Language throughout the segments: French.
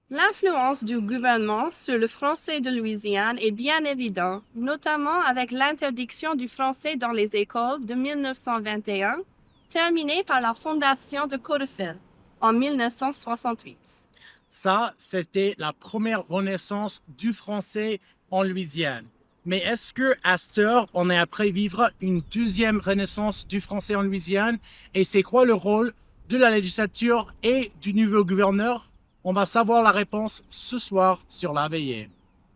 L'influence du gouvernement sur le français de Louisiane est bien évidente, notamment avec l'interdiction du français dans les écoles de 1921, terminée par la fondation de Codefil en 1968. Ça, c'était la première renaissance du français en Louisiane. Mais est-ce qu'à cette heure, on est après vivre une deuxième renaissance du français en Louisiane? Et c'est quoi le rôle de la législature et du nouveau gouverneur? On va savoir la réponse ce soir sur la Veillée.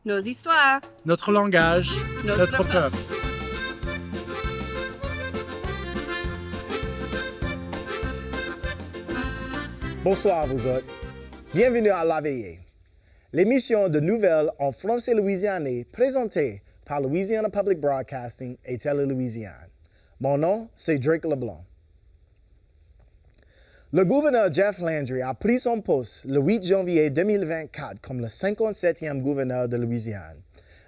Nos histoires, Notre langage, notre peuple. Bonsoir à vous autres. Bienvenue à La Veillée, l'émission de nouvelles en français louisianais présentée par Louisiana Public Broadcasting et Télé-Louisiane. Mon nom, c'est Drake Leblanc. Le gouverneur Jeff Landry a pris son poste le 8 janvier 2024 comme le 57e gouverneur de Louisiane.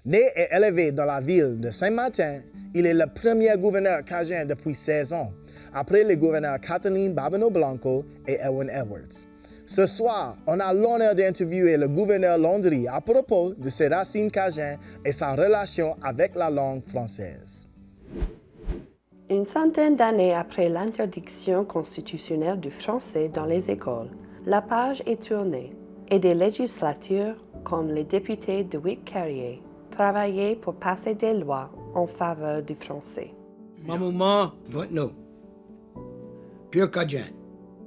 Né et élevé dans la ville de Saint-Martin, il est le premier gouverneur cajun depuis 16 ans, après les gouverneurs Kathleen Babino-Blanco et Edwin Edwards. Ce soir, on a l'honneur d'interviewer le gouverneur Landry à propos de ses racines cajuns et sa relation avec la langue française. Une centaine d'années après l'interdiction constitutionnelle du français dans les écoles, la page est tournée et des législatures comme les députés Dewith Carrier travaillaient pour passer des lois en faveur du français. Ma maman, non. Pure cajun.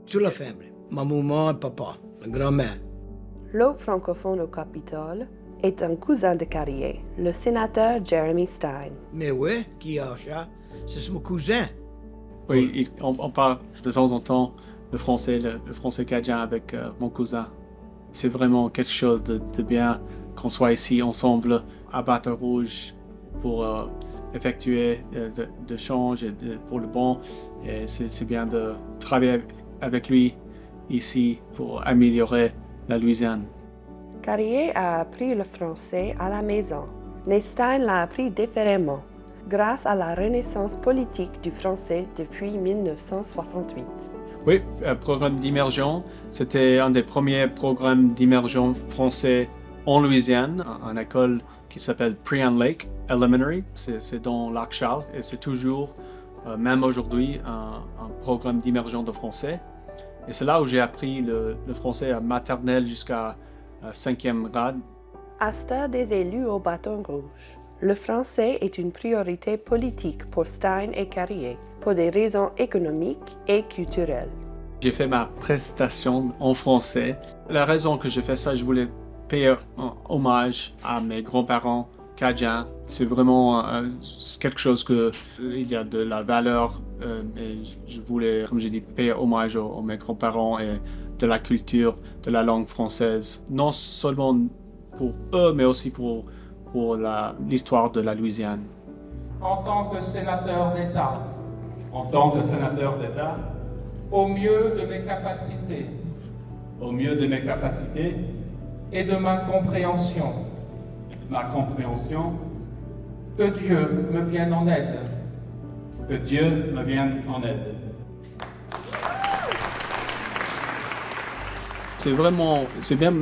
Toute la famille. Ma maman et papa, ma grand-mère. L'autre francophone au Capitole est un cousin de Carrier, le sénateur Jeremy Stine. Mais oui, qui a ça? C'est mon cousin. Oui, on parle de temps en temps le français cajun avec mon cousin. C'est vraiment quelque chose de bien qu'on soit ici ensemble à Bateau Rouge pour effectuer de change pour le bon. Et c'est bien de travailler avec lui ici pour améliorer la Louisiane. Carrier a appris le français à la maison, mais Stine l'a appris différemment, grâce à la renaissance politique du français depuis 1968. Oui, programme d'immersion, c'était un des premiers programmes d'immersion français en Louisiane, une école qui s'appelle Pre-and Lake Elementary, c'est dans Lac-Charles et c'est toujours, même aujourd'hui, un programme d'immersion de français. Et c'est là où j'ai appris le français à maternelle jusqu'à 5e grade. À stade des élus au bâton rouge, le français est une priorité politique pour Stine et Carrier, pour des raisons économiques et culturelles. J'ai fait ma prestation en français. La raison que j'ai fait ça, je voulais payer un hommage à mes grands-parents cajuns. C'est vraiment quelque chose il y a de la valeur. Et je voulais, comme j'ai dit, payer hommage à mes grands-parents et de la culture, de la langue française. Non seulement pour eux, mais aussi pour l'histoire de la Louisiane. En tant que sénateur d'État, en tant que sénateur d'État, au mieux de mes capacités au mieux de mes capacités et de ma compréhension, que Dieu me vienne en aide. Que Dieu me vienne en aide. C'est bien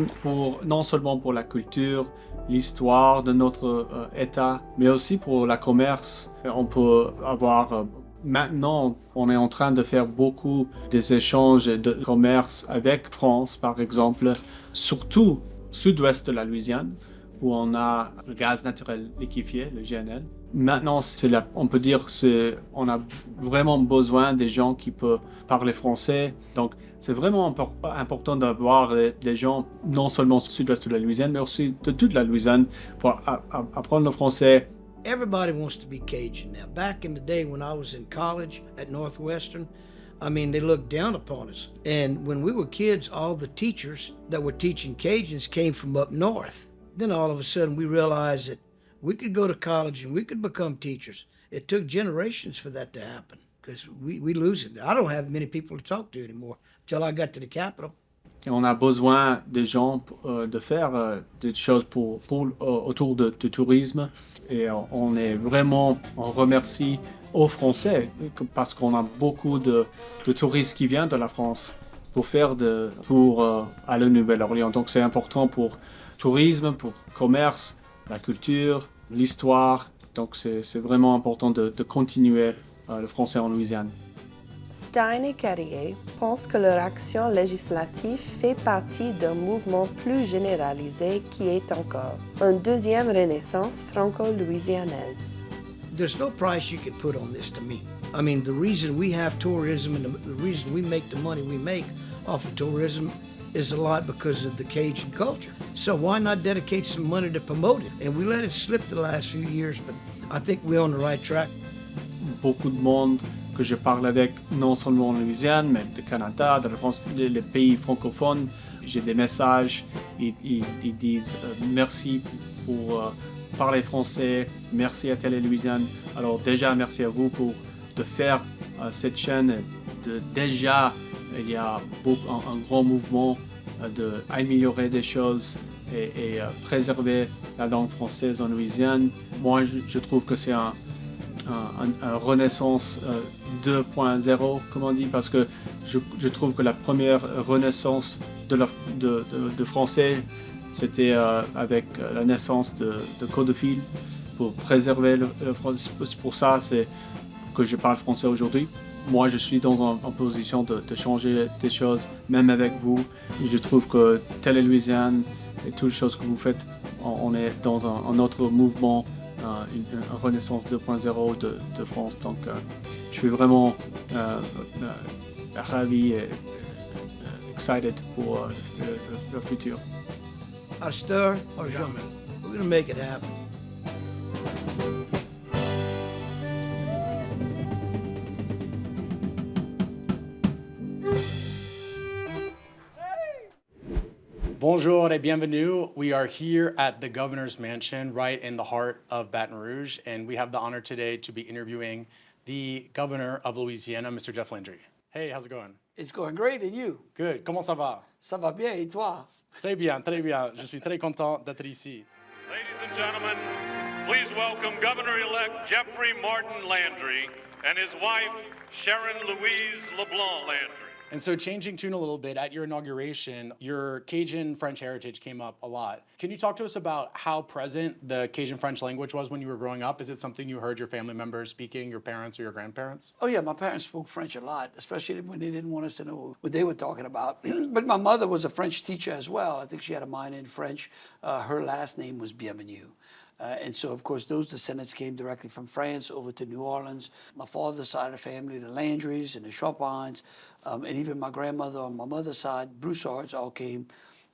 non seulement pour la culture, l'histoire de notre État, mais aussi pour la commerce. On peut avoir, maintenant, on est en train de faire beaucoup des échanges de commerce avec France, par exemple, surtout sud-ouest de la Louisiane, où on a le gaz naturel liquéfié, le GNL. Maintenant, on peut dire on a vraiment besoin des gens qui peuvent parler français. Donc, c'est vraiment important d'avoir des gens, non seulement du sud-ouest de la Louisiane, mais aussi de toute la Louisiane, pour apprendre le français. Everybody wants to be Cajun now. Back in the day when I was in college at Northwestern, they looked down upon us. And when we were kids, all the teachers that were teaching Cajuns came from up north. Then all of a sudden we realized that we could go to college and we could become teachers. It took generations for that to happen because we lose it. I don't have many people to talk to anymore until I got to the Capitol. Et on a besoin des gens de faire des choses autour du tourisme. Et on remercie aux Français parce qu'on a beaucoup de touristes qui viennent de la France. pour faire de tour à la Nouvelle-Orléans. Donc c'est important pour tourisme, pour commerce, la culture, l'histoire. Donc c'est vraiment important de continuer le français en Louisiane. Stine et Carrier pensent que leur action législative fait partie d'un mouvement plus généralisé qui est encore une deuxième renaissance franco-louisianaise. There's no price you could put on this to me. I mean, the reason we have tourism and the reason we make the money we make off of tourism is a lot because of the Cajun culture. So why not dedicate some money to promote it? And we let it slip the last few years, but I think we're on the right track. Beaucoup de monde que je parle avec, non seulement en Louisiane, mais du Canada, de la France, les pays francophones, j'ai des messages, ils disent merci pour parler français, merci à Télé Louisiane. Alors déjà, merci à vous pour de faire cette chaîne. Déjà, il y a un grand mouvement d'améliorer des choses et préserver la langue française en Louisiane. Moi, je trouve que c'est un renaissance 2.0, comme on dit, parce que je trouve que la première renaissance de français, c'était avec la naissance de codophiles pour préserver le français. C'est pour ça que je parle français aujourd'hui. Moi, je suis en position de changer des choses, même avec vous. Je trouve que Télé Louisiane et toutes les choses que vous faites, on est dans un autre mouvement, une renaissance 2.0 de France. Donc, je suis vraiment ravi et excited pour le futur. Astor or jamais. We're going to make it happen. Bonjour et bienvenue. We are here at the Governor's Mansion, right in the heart of Baton Rouge, and we have the honor today to be interviewing the Governor of Louisiana, Mr. Jeff Landry. Hey, how's it going? It's going great, and you? Good. Comment ça va? Ça va bien, et toi? Très bien, très bien. Je suis très content d'être ici. Ladies and gentlemen, please welcome Governor-elect Jeffrey Martin Landry and his wife, Sharon Louise LeBlanc Landry. And so changing tune a little bit, at your inauguration, your Cajun French heritage came up a lot. Can you talk to us about how present the Cajun French language was when you were growing up? Is it something you heard your family members speaking, your parents or your grandparents? Oh, yeah, my parents spoke French a lot, especially when they didn't want us to know what they were talking about. But my mother was a French teacher as well. I think she had a minor in French. Her last name was Bienvenue. And so, of course, those descendants came directly from France over to New Orleans. My father's side of the family, the Landrys and the Champagne, and even my grandmother on my mother's side, Broussards, all came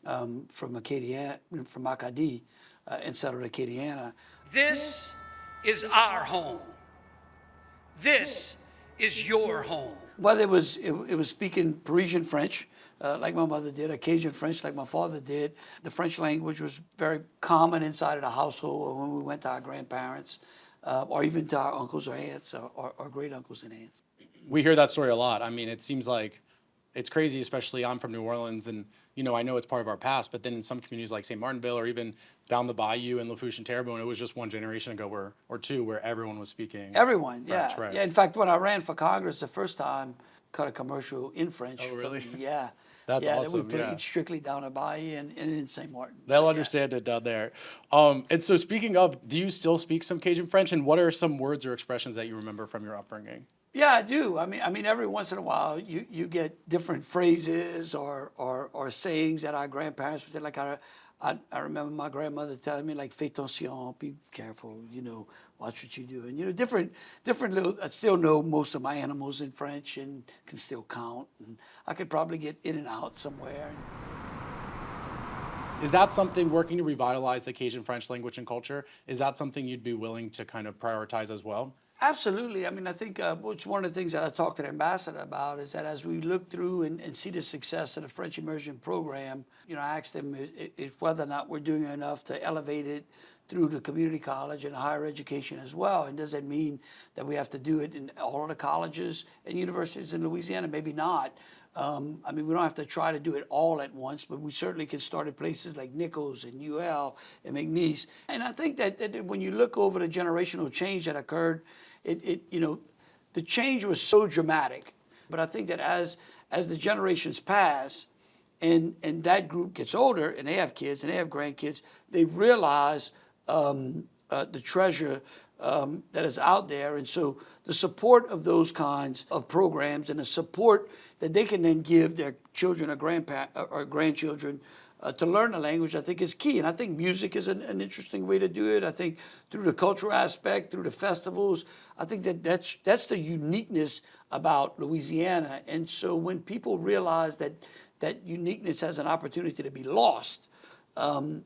from Acadiana, from Acadie, and settled Acadiana. This is our home. This is your home. Well, it was speaking Parisian French, like my mother did, Cajun French like my father did. The French language was very common inside of the household, or when we went to our grandparents, or even to our uncles or aunts, or great uncles and aunts. We hear that story a lot. I mean, it seems like it's crazy, especially I'm from New Orleans, and I know it's part of our past, but then in some communities like St. Martinville or even down the bayou in Lafourche and Terrebonne, it was just one generation ago or two where everyone was speaking Everyone, French, yeah. right. Yeah, in fact, when I ran for Congress the first time, cut a commercial in French. Oh, really? Yeah. That's awesome, we played strictly down the bayou and in St. Martin. They'll understand it down there. And so speaking of, do you still speak some Cajun French, and what are some words or expressions that you remember from your upbringing? Yeah, I do. I mean, every once in a while, you get different phrases or sayings that our grandparents would say. Like I remember my grandmother telling me, like, "Fais attention, be careful, watch what you do." And different little. I still know most of my animals in French and can still count. And I could probably get in and out somewhere. Is that something, working to revitalize the Cajun French language and culture, is that something you'd be willing to kind of prioritize as well? Absolutely. I mean, I think it's one of the things that I talked to the ambassador about is that as we look through and see the success of the French immersion program, I asked them if whether or not we're doing enough to elevate it through the community college and higher education as well. And does that mean that we have to do it in all of the colleges and universities in Louisiana? Maybe not. I mean, we don't have to try to do it all at once, but we certainly can start at places like Nichols and UL and McNeese. And I think that when you look over the generational change that occurred, the change was so dramatic. But I think that as as the generations pass, and that group gets older, and they have kids, and they have grandkids, they realize the treasure that is out there. And so the support of those kinds of programs and the support that they can then give their children or grandchildren to learn the language, I think is key. And I think music is an interesting way to do it. I think through the cultural aspect, through the festivals, I think that's the uniqueness about Louisiana. And so when people realize that uniqueness has an opportunity to be lost, then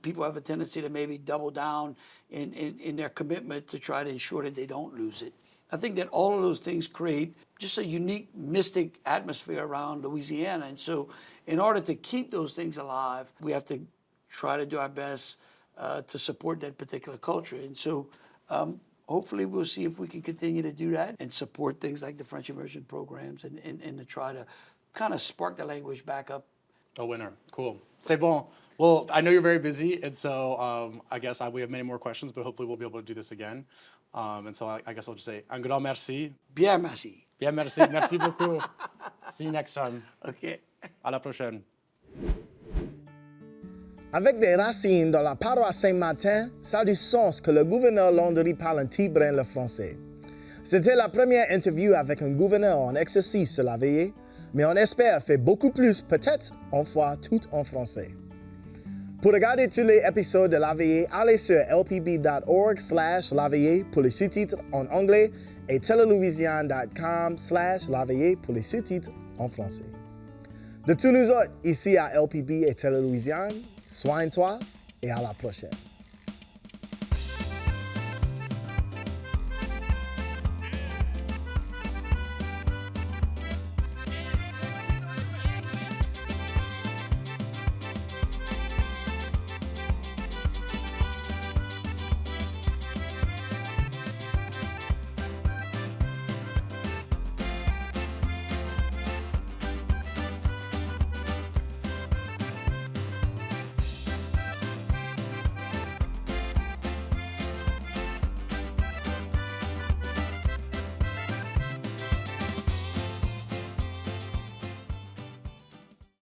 people have a tendency to maybe double down in their commitment to try to ensure that they don't lose it. I think that all of those things create just a unique, mystic atmosphere around Louisiana. And so in order to keep those things alive, we have to try to do our best to support that particular culture. And so hopefully we'll see if we can continue to do that and support things like the French immersion programs and to try to kind of spark the language back up. A winner. Cool. C'est bon. Well, I know you're very busy, and so I guess we have many more questions, but hopefully we'll be able to do this again. And so I guess I'll just say un grand merci. Bien merci. Bien merci. Merci beaucoup. See you next time. OK. À la prochaine. Avec des racines dans la paroisse Saint-Martin, ça a du sens que le gouverneur Landry parle un petit brin le français. C'était la première interview avec un gouverneur en exercice sur la Veillée, mais on espère faire beaucoup plus, peut-être en fois tout en français. Pour regarder tous les épisodes de La Veillée, allez sur lpb.org/laveillée pour les sous-titres en anglais et telelouisiane.com/laveillée pour les sous-titres en français. De tous nous autres, ici à LPB et Télé-Louisiane, soigne-toi et à la prochaine.